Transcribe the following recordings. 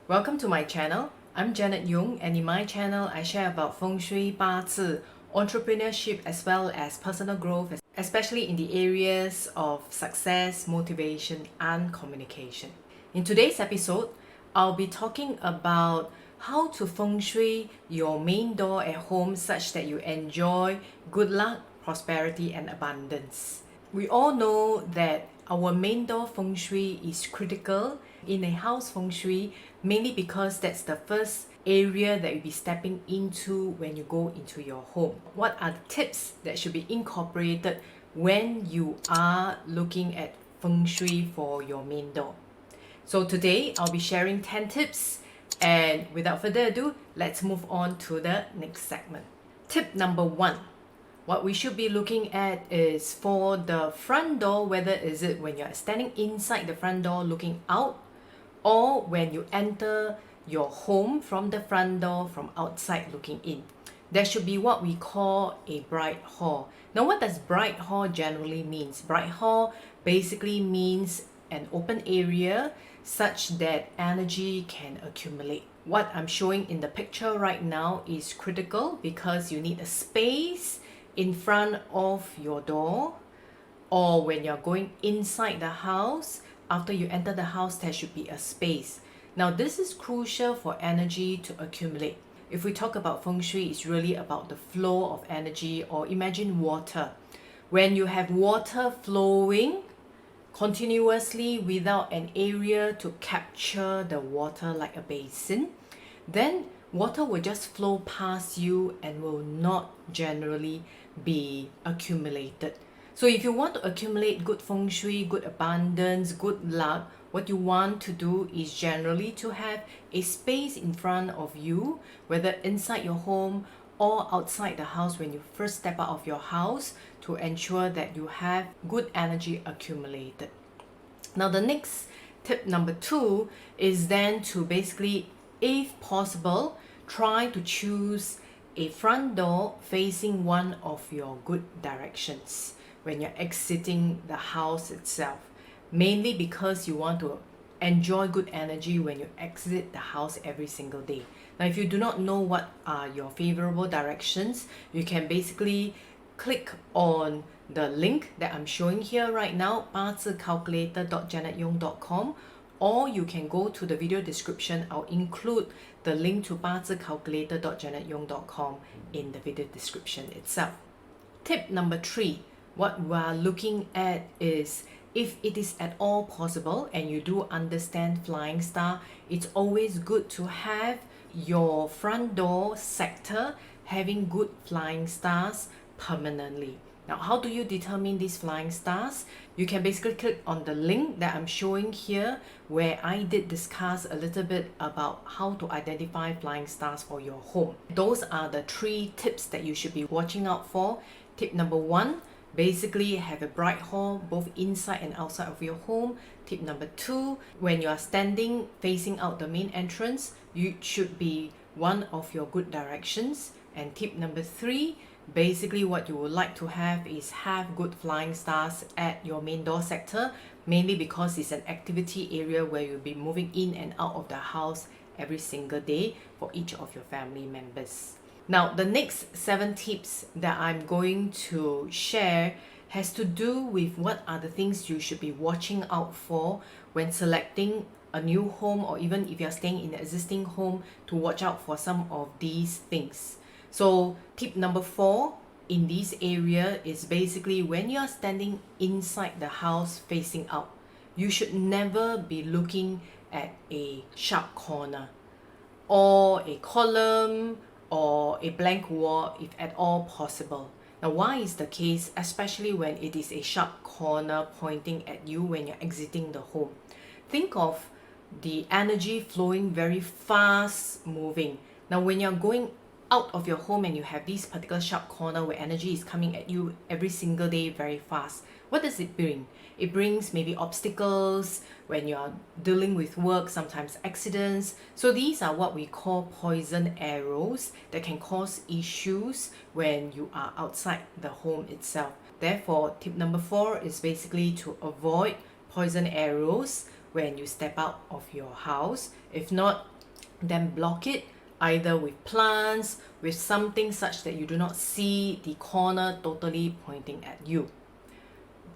Welcome to my channel. I'm Janet Yung, and in my channel I share about Feng Shui, Bazi, entrepreneurship as well as personal growth, especially in the areas of success, motivation and communication. In today's episode, I'll be talking about how to Feng Shui your main door at home such that you enjoy good luck, prosperity and abundance. We all know that our main door Feng Shui is critical in a house Feng Shui, mainly because that's the first area that you'll be stepping into when you go into your home. What are the tips that should be incorporated when you are looking at Feng Shui for your main door? So today I'll be sharing 10 tips, and without further ado, let's move on to the next segment. Tip number 1. What we should be looking at is for the front door, whether is it when you're standing inside the front door looking out, or when you enter your home from the front door from outside looking in. There should be what we call a bright hall. Now, what does bright hall generally means? Bright hall basically means an open area such that energy can accumulate. What I'm showing in the picture right now is critical because you need a space in front of your door, or when you're going inside the house, after you enter the house, there should be a space. Now, this is crucial for energy to accumulate. If we talk about Feng Shui, it's really about the flow of energy, or imagine water. When you have water flowing continuously without an area to capture the water like a basin, then water will just flow past you and will not generally be accumulated. So if you want to accumulate good Feng Shui, good abundance, good luck, what you want to do is generally to have a space in front of you, whether inside your home or outside the house when you first step out of your house, to ensure that you have good energy accumulated. Now, the next tip number 2 is then to basically, if possible, try to choose a front door facing one of your good directions when you're exiting the house itself, mainly because you want to enjoy good energy when you exit the house every single day. Now, if you do not know what are your favorable directions, you can basically click on the link that I'm showing here right now, bazicalculator.janetyong.com, or you can go to the video description. I'll include the link to bazicalculator.janetyong.com in the video description itself. Tip number 3, what we're looking at is, if it is at all possible and you do understand flying star, it's always good to have your front door sector having good flying stars permanently. Now, how do you determine these flying stars? You can basically click on the link that I'm showing here, where I did discuss a little bit about how to identify flying stars for your home. Those are the 3 tips that you should be watching out for. Tip number 1, basically have a bright hall both inside and outside of your home. Tip number 2, when you are standing facing out the main entrance, you should be one of your good directions. And tip number 3, basically what you would like to have is have good flying stars at your main door sector, mainly because it's an activity area where you'll be moving in and out of the house every single day for each of your family members. Now, the next 7 tips that I'm going to share has to do with what are the things you should be watching out for when selecting a new home, or even if you're staying in an existing home, to watch out for some of these things. So tip number 4 in this area is basically when you're standing inside the house facing out, you should never be looking at a sharp corner or a column or a blank wall, if at all possible. Now, why is the case, especially when it is a sharp corner pointing at you when you're exiting the home? Think of the energy flowing very fast moving. Now, when you're going out of your home and you have this particular sharp corner where energy is coming at you every single day very fast, what does it bring? It brings maybe obstacles when you're dealing with work, sometimes accidents. So these are what we call poison arrows that can cause issues when you are outside the home itself. Therefore, tip number 4 is basically to avoid poison arrows when you step out of your house. If not, then block it either with plants, with something such that you do not see the corner totally pointing at you.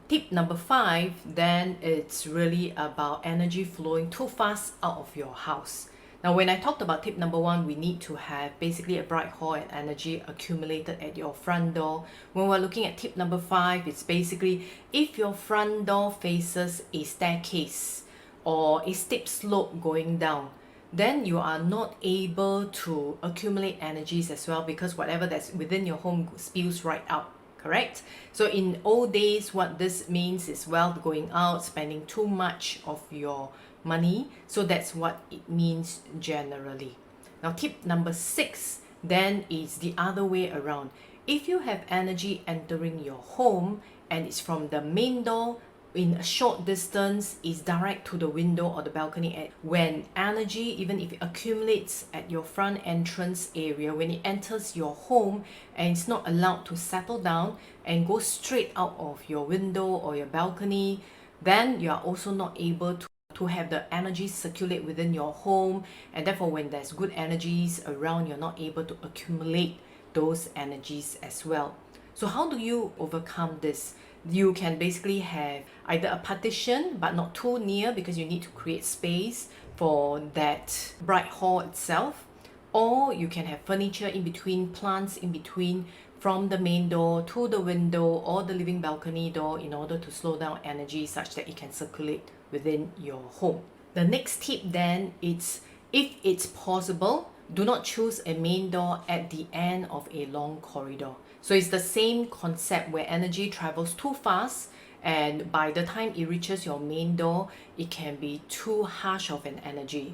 Tip number 5, then it's really about energy flowing too fast out of your house. Now, when I talked about tip number 1, we need to have basically a bright hall and energy accumulated at your front door. When we're looking at tip number 5, it's basically if your front door faces a staircase or a steep slope going down, then you are not able to accumulate energies as well, because whatever that's within your home spills right out. Correct? So in old days, what this means is wealth going out, spending too much of your money. So that's what it means generally. Now, tip number 6 then is the other way around. If you have energy entering your home and it's from the main door, in a short distance is direct to the window or the balcony, when energy, even if it accumulates at your front entrance area, when it enters your home and it's not allowed to settle down and go straight out of your window or your balcony, then you are also not able to have the energy circulate within your home, and therefore when there's good energies around, you're not able to accumulate those energies as well. So how do you overcome this? You can basically have either a partition but not too near, because you need to create space for that bright hall itself, or you can have furniture in between, plants in between, from the main door to the window or the living balcony door, in order to slow down energy such that it can circulate within your home. The next tip then is, if it's possible, do not choose a main door at the end of a long corridor. So it's the same concept where energy travels too fast, and by the time it reaches your main door, it can be too harsh of an energy.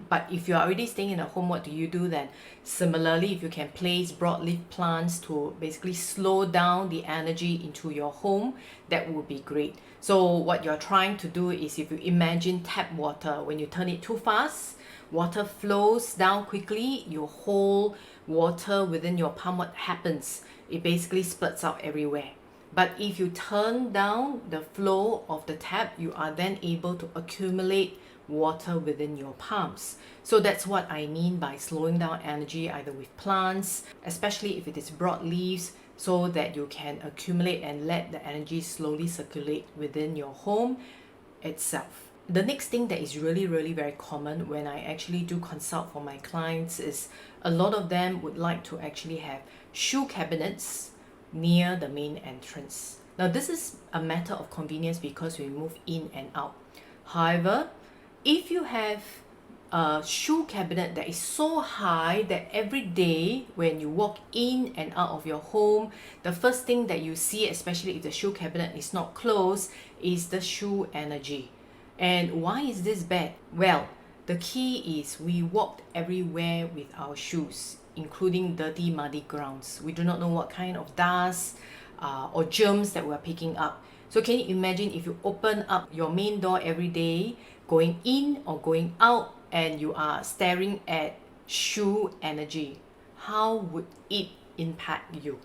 But if you're already staying in a home, what do you do then? Similarly, if you can place broadleaf plants to basically slow down the energy into your home, that would be great. So what you're trying to do is, if you imagine tap water, when you turn it too fast, water flows down quickly, you hold water within your palm, what happens? It basically spurts out everywhere. But if you turn down the flow of the tap, you are then able to accumulate water within your palms. So that's what I mean by slowing down energy, either with plants, especially if it is broadleaves, so that you can accumulate and let the energy slowly circulate within your home itself. The next thing that is really very common when I actually do consult for my clients is, a lot of them would like to actually have shoe cabinets near the main entrance. Now, this is a matter of convenience because we move in and out. However, if you have a shoe cabinet that is so high that every day when you walk in and out of your home, the first thing that you see, especially if the shoe cabinet is not closed, is the shoe energy. And why is this bad? Well, the key is we walked everywhere with our shoes, including dirty, muddy grounds. We do not know what kind of dust or germs that we're picking up. So can you imagine if you open up your main door every day, going in or going out, and you are staring at shoe energy? How would it impact you?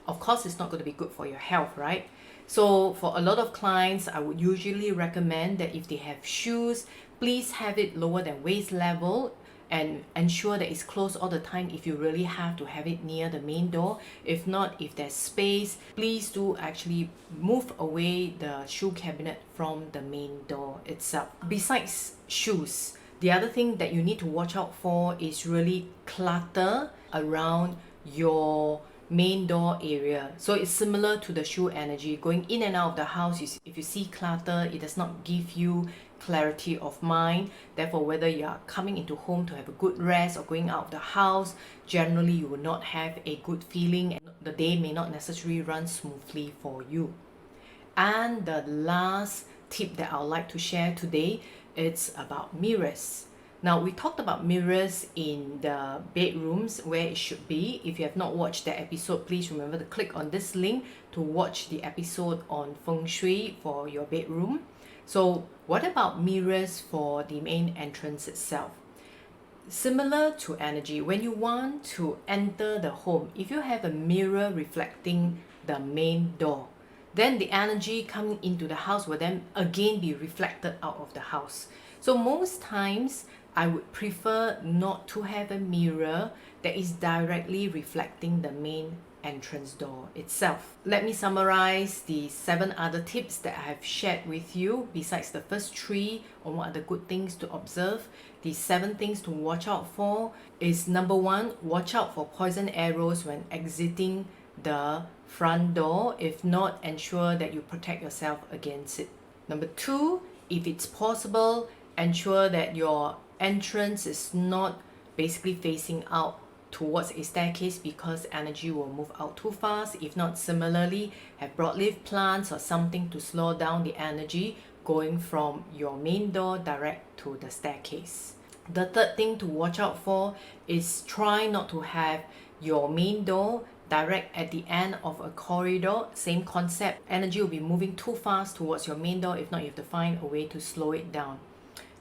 Of course, it's not going to be good for your health, right? So for a lot of clients, I would usually recommend that if they have shoes, please have it lower than waist level and ensure that it's closed all the time if you really have to have it near the main door. If not, if there's space, please do actually move away the shoe cabinet from the main door itself. Besides shoes, the other thing that you need to watch out for is really clutter around your main door area. So it's similar to the shoe energy. Going in and out of the house, if you see clutter, it does not give you clarity of mind. Therefore, whether you are coming into home to have a good rest or going out of the house, generally you will not have a good feeling, and the day may not necessarily run smoothly for you. And the last tip that I would like to share today, it's about mirrors. Now, we talked about mirrors in the bedrooms, where it should be. If you have not watched that episode, please remember to click on this link to watch the episode on Feng Shui for your bedroom. So what about mirrors for the main entrance itself? Similar to energy, when you want to enter the home, if you have a mirror reflecting the main door, then the energy coming into the house will then again be reflected out of the house. So most times, I would prefer not to have a mirror that is directly reflecting the main entrance door itself. Let me summarize the 7 other tips that I have shared with you besides the first 3 on what are the good things to observe. The 7 things to watch out for is number 1, watch out for poison arrows when exiting the front door. If not, ensure that you protect yourself against it. Number 2, if it's possible, ensure that your entrance is not basically facing out towards a staircase because energy will move out too fast. If not, similarly, have broadleaf plants or something to slow down the energy going from your main door direct to the staircase. The third thing to watch out for is try not to have your main door direct at the end of a corridor. Same concept, energy will be moving too fast towards your main door. If not, you have to find a way to slow it down.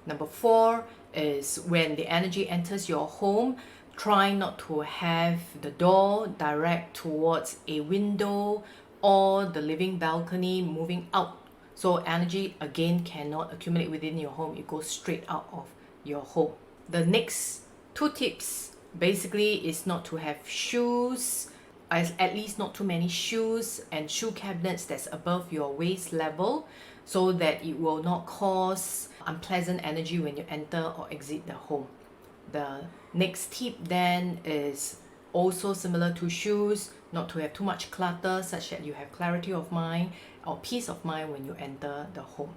Number 4 is when the energy enters your home, try not to have the door direct towards a window or the living balcony moving out. So energy again cannot accumulate within your home. It goes straight out of your home. The next 2 tips basically is not to have shoes, at least not too many shoes and shoe cabinets that's above your waist level, so that it will not cause unpleasant energy when you enter or exit the home. The next tip then is also similar to shoes, not to have too much clutter such that you have clarity of mind or peace of mind when you enter the home.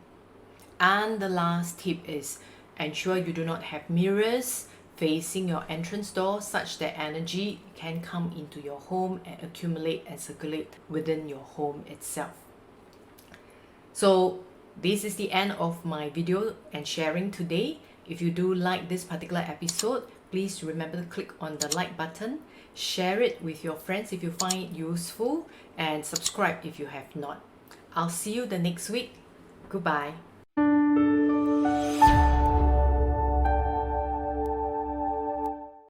And the last tip is ensure you do not have mirrors facing your entrance door such that energy can come into your home and accumulate and circulate within your home itself. So this is the end of my video and sharing today. If you do like this particular episode, please remember to click on the like button, share it with your friends if you find it useful, and subscribe if you have not. I'll see you the next week. Goodbye.